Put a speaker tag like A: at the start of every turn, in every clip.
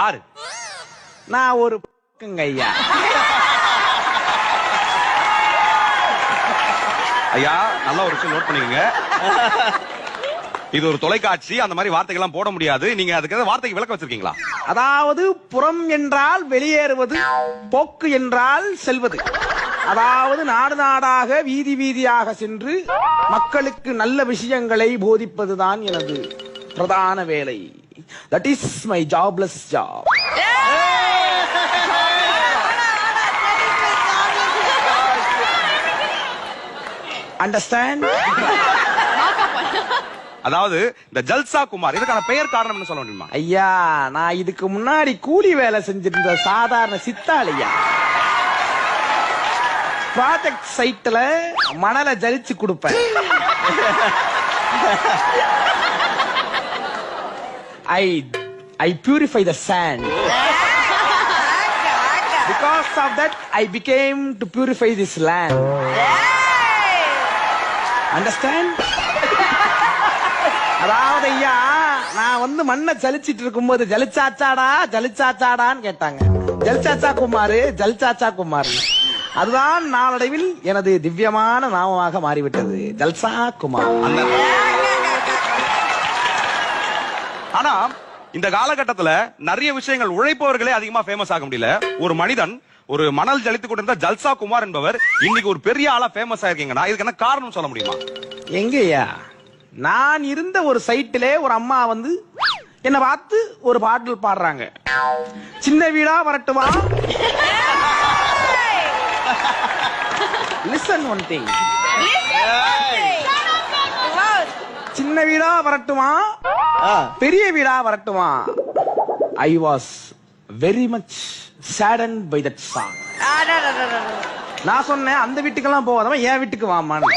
A: யாரு?
B: நான் ஒரு ஐயா.
A: ஐயா நல்லா ஒரு விஷயம் நோட் பண்ணிக்கங்க. இது ஒரு தொலைக்காட்சி, அந்த மாதிரி வார்த்தைகள் எல்லாம் போட முடியாது. நீங்க அதுக்கு வார்த்தைக்கு விளக்க வச்சிருக்கீங்களா?
B: அதாவது புறம் என்றால் வெளியேறுவது, போக்கு என்றால் செல்வது. அதாவது நாடு நாடாக வீதி வீதியாக சென்று மக்களுக்கு நல்ல விஷயங்களை போதிப்பதுதான் எனது பிரதான வேலை. That is my jobless job. Understand?
A: அதாவது இந்த ஜல்சா குமார் இதுக்கான பெயர் காரணம்னு சொல்ல முடியுமா?
B: ஐயா, நான் இதுக்கு முன்னாடி கூலி வேலை செஞ்சிருந்த சாதாரண சித்தாளியா. ப்ராஜெக்ட் சைட்ல மணலை ஜலிச்சு கொடுப்பேன். I purify the sand. Because of that, I became to purify this land. Understand? அதாவது ஐயா, நான் வந்து மண்ணை ஜலிச்சிட்டு இருக்கும்போது ஜலிச்சாச்சாடான்னு கேட்டாங்க. ஜல்சாச்சா குமார், ஜல்சாச்சா குமார். அதுதான் நாளடைவில் எனது திவ்யமான நாமமாக மாறிவிட்டது, ஜல்சா குமார்.
A: ஆனா இந்த காலகட்டத்துல நிறைய விஷயங்கள் உழைப்பவர்களே அதிகமா ஃபேமஸ் ஆக முடியல. ஒரு மனிதன் ஒரு மணல் ஜலித்து கொண்டிருந்த ஜல்சா குமார் என்பவர் இன்னைக்கு ஒரு பெரிய ஆளா ஃபேமஸ் ஆயிருக்கீங்கன்னா இதுக்கு என்ன காரணம் சொல்ல முடியுமா?
B: எங்கய்யா, நான் இருந்த ஒரு சைட்டிலே ஒரு அம்மா வந்து என்ன பார்த்து ஒரு பாடல் பாடுறாங்க. சின்ன வீடா வரட்டுமா? Listen one thing. சின்ன வீடா வரட்டுமா, பெரிய வீடா வரட்டுமா? I was very much saddened by that song. நான் சொன்னேன், அந்த வீட்டுக்கெல்லாம் போகாதமா என் வீட்டுக்கு வாமான்னு.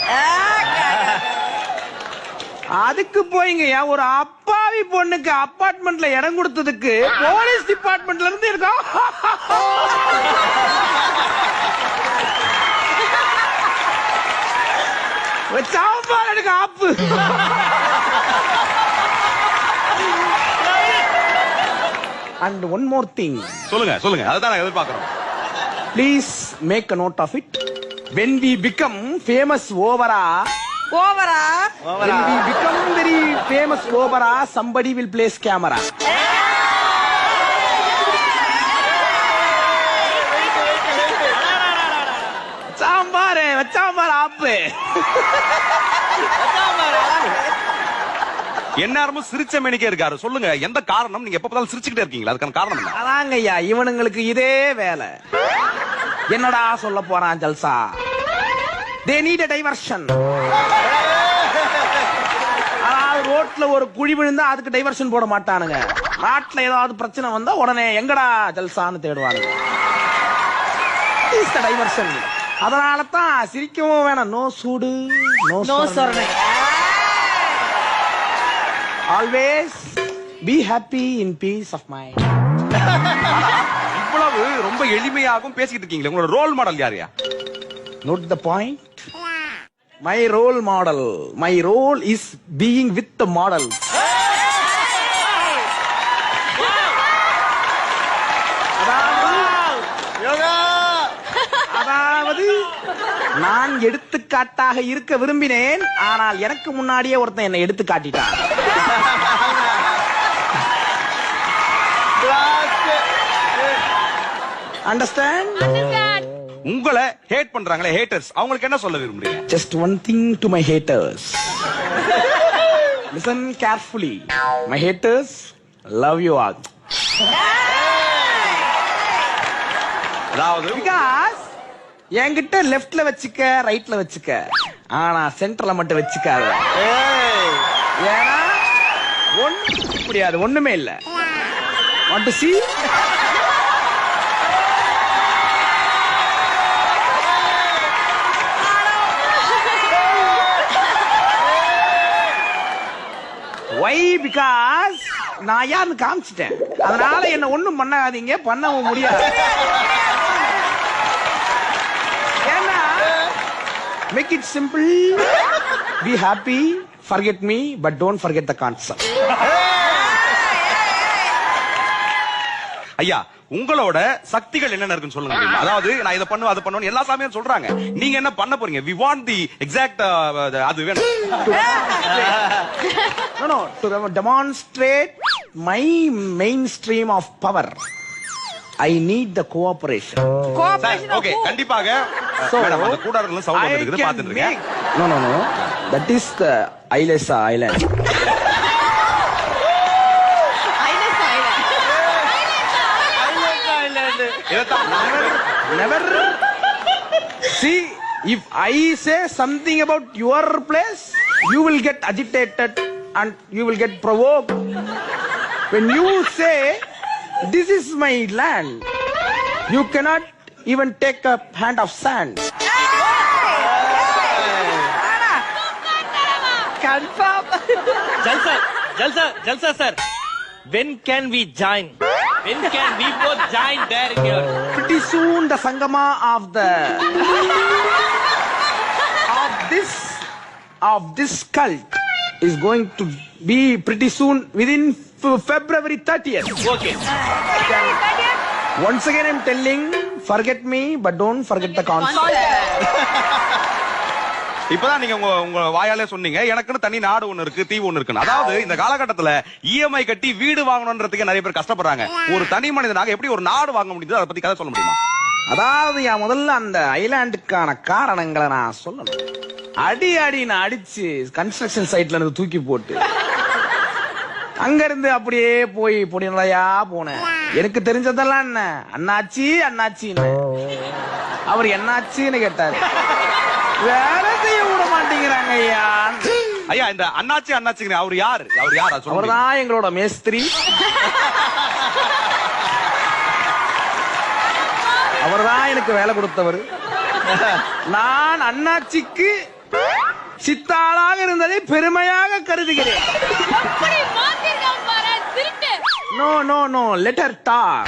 B: அதுக்கு போயிங்க, ஒரு அப்பாவி பொண்ணுக்கு அபார்ட்மெண்ட்ல இடம் கொடுத்ததுக்கு போலீஸ் டிபார்ட்மெண்ட்ல இருந்து இருக்கோம். எனக்கு ஆப்பு. And one more thing.
A: சொல்லுங்க அதுதான் நான் எதிர்பார்க்கிறோம்.
B: Please make a note of it. When we become famous overா, when we become very famous overá, somebody will place camera. வச்சாம்பாரு ஆப்பு.
A: எந்நேரமும் சிரிச்ச மேனிக்கே இருக்காரு. சொல்லுங்க, எந்த காரணம்? நீங்க எப்ப பார்த்தாலும் சிரிச்சுக்கிட்டே இருக்கீங்களா? அதுக்கான காரணம் என்ன?
B: அதாங்க ஐயா, இவனுங்களுக்கு இதே வேலை. என்னடா சொல்ல போறான் ஜல்சா? They need a diversion. அதாவது ரோட்ல ஒரு குழி விழுந்தா அதுக்கு டைவர்ஷன் போட மாட்டானுங்க. நாட்டுல ஏதாவது பிரச்சனை வந்தா உடனே எங்கடா ஜல்சான்னு தேடுவானுங்க. It's the diversion. அதனாலதான் சிரிக்கவும் வேணாம். நோ சூடு, no சொரணை. Always be happy in peace of mind.
A: இவ்வளவு ரொம்ப எளிமையாகவும் பேசிட்டு இருக்கீங்களே, உங்களோட ரோல் மாடல் யாரையா?
B: Note the point. My role model. My role is being with the model. அதாவது நான் எடுத்துக்காட்டாக இருக்க விரும்பினேன், ஆனால் எனக்கு முன்னாடியே ஒருத்தன் என்னை எடுத்து காட்டிட்டான். Understand?
A: உங்களை ஹேட் பண்றாங்களே ஹேட்டர்ஸ், அவங்களுக்கு என்ன சொல்ல விரும்புறீங்க?
B: Just one thing to my haters. Listen carefully. My haters, love you all.
A: அதாவது
B: Because என்கிட்ட லெஃப்ட்ல வச்சுக்க, ரைட்ல வச்சுக்க, ஆனா சென்டர்ல மட்டும் வச்சுக்காத. ஏன்னா ஒண்ணு முடியாது, ஒண்ணுமே இல்ல. Want to see? Why? Because நான் யாருன்னு காமிச்சிட்டேன். அதனால என்ன ஒண்ணும் பண்ணாதீங்க, பண்ணவும் முடியாது. ஏன்னா make it simple. Be happy, forget me, but don't forget the concept.
A: ஐயா உங்களோட சக்திகள் என்னென்ன இருக்குன்னு சொல்லுங்க முடியுமா? அதாவது நான் இதை பண்ணுவேன் அதை பண்ணுவேன் எல்லா சாமியும் சொல்றாங்க, நீங்க என்ன பண்ண போறீங்க? வி வாண்ட் தி எக்ஸாக்ட் அது வேணும்.
B: No, to demonstrate my mainstream of power, I need the cooperation.
A: Okay கண்டிப்பாக மேடம் அந்த கூடாரத்துல சவுண்ட் வந்துருக்குது பாத்துட்டு இருக்கேன்.
B: No. That is the Ailesa Island. Never. See, if I say something about your place, you will get agitated and you will get provoked. When you say, this is my land, you cannot even take a hand of sand.
C: Confirm. Jalsa, sir. When can we join? When can we both join there here?
B: Pretty soon the Sangama of this cult is going to be pretty soon within February 30th.
C: Okay.
B: Once again I'm telling, forget me but don't forget the concept.
A: இப்பதான் நீங்க உங்க வாயாலே சொன்னீங்க எனக்குன்னு தனி நாடு ஒண்ணு இருக்கு, தீவு ஒண்ணு இருக்கு. அதாவது இந்த காலகட்டத்துல இஎம்ஐ கட்டி வீடு வாங்கணும்ன்றதுக்கு நிறைய பேர் கஷ்டப்படுறாங்க. ஒரு தனி மனிதனாக எப்படி ஒரு நாடு வாங்க முடியுது, அதை பத்தி கதை சொல்ல முடியுமா?
B: அதாவது என் முதல்ல அந்த ஐலாண்டுக்கான காரணங்களை நான் சொல்லணும். நான் அடிச்சு கன்ஸ்ட்ரக்ஷன் சைட்ல இருந்து தூக்கி போட்டு அங்க இருந்து அப்படியே போய் பொடிநிலையா போனேன். எனக்கு தெரிஞ்சதெல்லாம் என்ன, அண்ணாச்சின்னு அவர் என்னாச்சுன்னு கேட்டாரு. வேலை செய்ய விட மாட்டேங்கிறாங்க ஐயா.
A: ஐயா இந்த அண்ணாச்சி அவர் யாரு?
B: அவர் தான் எங்களோட மேஸ்திரி. அவர் தான் எனக்கு வேலை கொடுத்தவர். நான் அண்ணாச்சிக்கு சித்தாளாக இருந்ததை பெருமையாக கருதுகிறேன். No. Let her talk.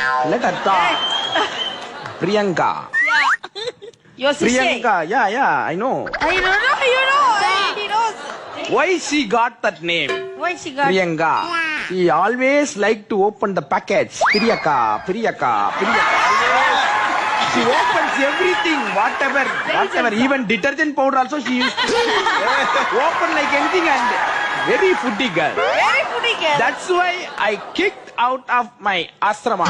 B: Priyanka.
D: Your sister.
B: Priyanka. Yeah. I know.
D: I don't know. You know. He knows.
B: Why she got that name?
D: Why she got?
B: Priyanka. She always like to open the package. Priyanka. She opens everything, whatever. Even detergent powder also she used to open like anything, and very foodie girl. That's why I kicked out of my asrama.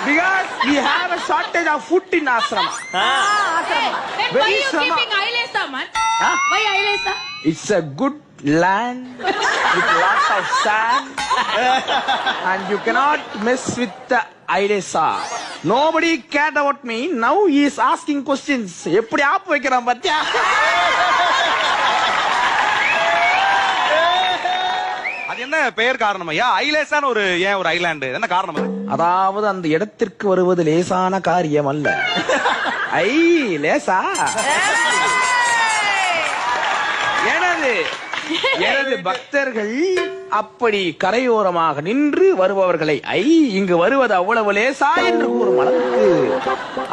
B: Because we have a shortage of food in asrama.
D: Then why
B: Very
D: you
B: sama.
D: keeping Ailesa, man?
B: Huh?
D: Why Ailesa?
B: It's a good land with lots of sand, and you cannot mess with the Ailesa. Nobody cared about me. Now he is asking questions. எப்படி app வைக்கிறான் பாத்தியா?
A: அது என்ன பெயர் காரணம் ஐயா? ஐலேசான ஒரு island என்ன காரணம் அது?
B: அதாவது அந்த இடத்திற்கு வருவது லேசான காரியம் அல்ல. லேசா எனது பக்தர்கள் அப்படி கரையோரமாக நின்று வருபவர்களை இங்கு வருவது அவ்வளவு லேசா என்று கூறும் அளவுக்கு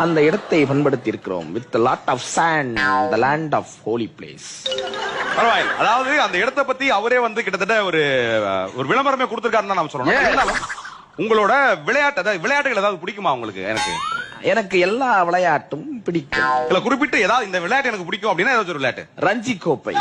B: அந்த இடத்தை பண்படுத்தி இருக்கிறோம். With lot of sand, the land of holy place.
A: பரவாயில்ல. அதாவது அந்த இடத்தை பத்தி அவரே கிட்டத்தட்ட ஒரு விளம்பரமே கொடுத்திருக்காருன்னு தான் நாம சொல்லணும். உங்களோட விளையாட்டுகள் ஏதாவது பிடிக்குமா உங்களுக்கு?
B: எனக்கு எல்லா விளையாட்டும் பிடிக்கும்.
A: இல்ல குறிப்பிட்டு ஏதாவது இந்த விளையாட்டு எனக்கு பிடிக்கும் அப்படின்னா ஏதாவது ஒரு விளையாட்டு?
B: ரஞ்சி கோப்பை.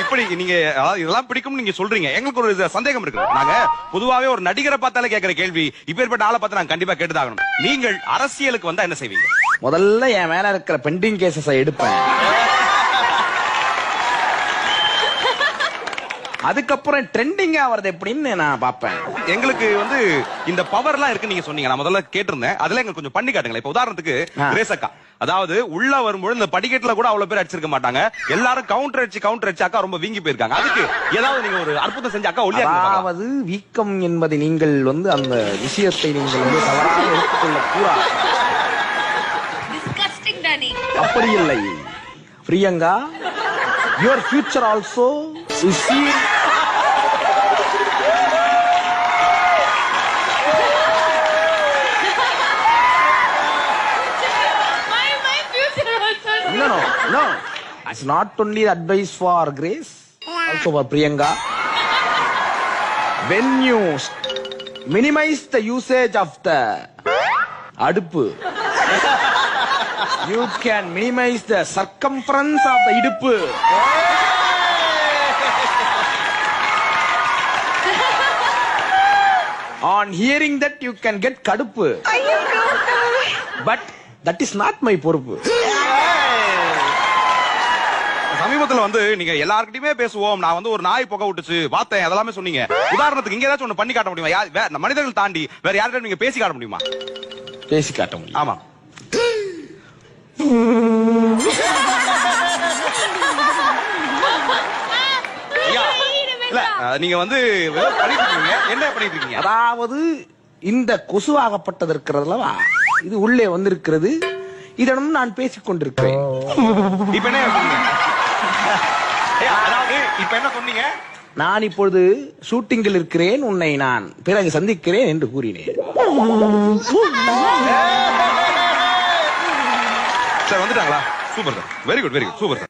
A: இப்படி நீங்க இதெல்லாம் பிடிக்கும் நீங்க சொல்றீங்க. எங்களுக்கு ஒரு சந்தேகம் இருக்கு. நாங்க பொதுவாவே ஒரு நடிகரை பார்த்தாலே கேட்கிற கேள்வி, இப்பேற்பட்ட ஆளை பார்த்து நாங்க கண்டிப்பா கேட்டுதாகணும். நீங்கள் அரசியலுக்கு வந்தா என்ன செய்வீங்க?
B: முதல்ல என் மேல இருக்கிற பெண்டிங் கேசஸ் எடுப்பேன். அதுக்கப்புறம் ட்ரெண்டிங்கா வரது எப்படின்னு நான் பாப்பேன்.
A: எங்களுக்கு இந்த பவர் எல்லாம் இருக்கு நீங்க சொன்னீங்க. நான் முதல்ல கேட்டிருந்தேன். அதுல எங்களுக்கு கொஞ்சம் பண்ணி காட்டுங்களேன். இப்ப உதாரணத்துக்கு ரேசக்கா, அதாவது உள்ள வரும்போது இந்த படிக்கட்டுல கூட அவ்வளவு பேர் அடிச்சிருக்க மாட்டாங்க. எல்லாரும் கவுண்டர் அடிச்சு அக்கா ரொம்ப வீங்கி போயிருக்காங்க. அதுக்கு ஏதாவது நீங்க ஒரு அற்புதம் செஞ்சு அக்கா ஒல்லியா?
B: அதாவது வீக்கம் என்பதை நீங்கள் அந்த விஷயத்தை நீங்கள் தவறாக எடுத்துக்கொள்ள கூடாது.
D: Disgusting, Danny.
B: அப்படி இல்லை Priyanka. Your future also is seen. No, it's not only advice for Grace, also for Priyanka. When you minimize the usage of the அடுப்பு, you can minimize the circumference of the இடுப்பு. On hearing that you can get கடுப்பு. But that is not my பொறுப்பு.
A: சமீபத்துல வந்து நீங்க எல்லார்கிட்டயுமே பேசுவோம், நான் வந்து ஒரு நாய் புகை விட்டுச்சு பார்த்தேன் அதெல்லாமே சொன்னீங்க. உதாரணத்துக்கு இங்க ஏதாச்சும் ஒண்ணு பண்ணி காட்ட முடியுமா? மனிதர்கள் தாண்டி வேற யார்கிட்ட நீங்க பேசி காட்ட முடியுமா?
B: பேசி காட்ட முடியும்.
A: ஆமா. ஐயா, இல்ல, நீங்க வந்து ஏதோ பண்ணிட்டு இருக்கீங்க. என்ன பண்ணிட்டு இருக்கீங்க?
B: அதாவது இந்த கொசுவாகப்பட்டது இருக்கிறதுலவா, இது உள்ளே வந்திருக்கிறது, இதனும் நான் பேசிக் கொண்டிருக்கிறேன்.
A: இப்ப என்ன சொன்னீங்க? ஐயா, அதாவது இப்ப என்ன சொன்னீங்க?
B: நான் இப்பொழுது ஷூட்டிங்கில் இருக்கிறேன், உன்னை நான் பிறகு சந்திக்கிறேன் என்று கூறினேன்.
A: சார் வந்துட்டாங்களா? Super sir, very good, very good, super sir.